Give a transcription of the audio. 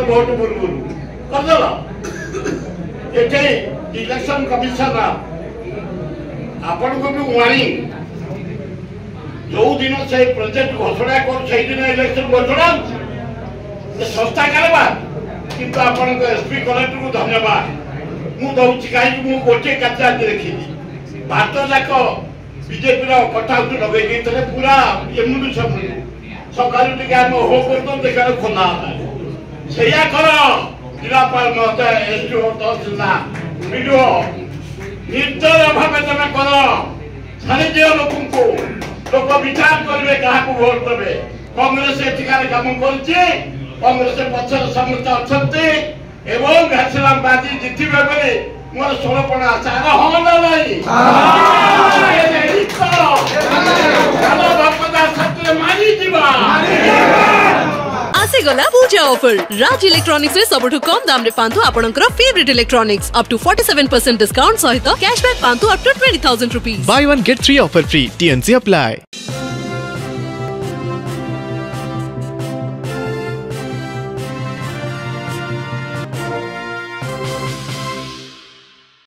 Vote पूर्व कर election commission आपण को भी वार्निंग जो दिन से प्रोजेक्ट घोषणा कर इलेक्शन घोषणा संस्था करवा किंतु आपण एसपी कलेक्टर को धन्यवाद मु दउछि कहीं मु गोटे कार्य देखी भारत जाक बीजेपी कटा लगे पूरा एमुडू समूह सकाल टे आम हो कर देखा खोला से कर जिलापाल महोदय एसडीओ तहसीलदार वीडियो निर्दय भाव तुम कर छाड़ी दियो लोक विचार करेंगे क्या भोट देवे कांग्रेस एठिकार कम कर पचर समस्त अच्छा एवं घासीराम बाजी जितबे बेले मोर षोलपण आशा हाँ ना नहीं आसीगला पूजा ऑफर राज इलेक्ट्रॉनिक्स रे सबठु कम दाम रे पांतु आपनकर favourite electronics up to 47% discount सहित कैशबैक पांतु up to 20,000 rupees. Buy one get 3 offer free. TNC apply.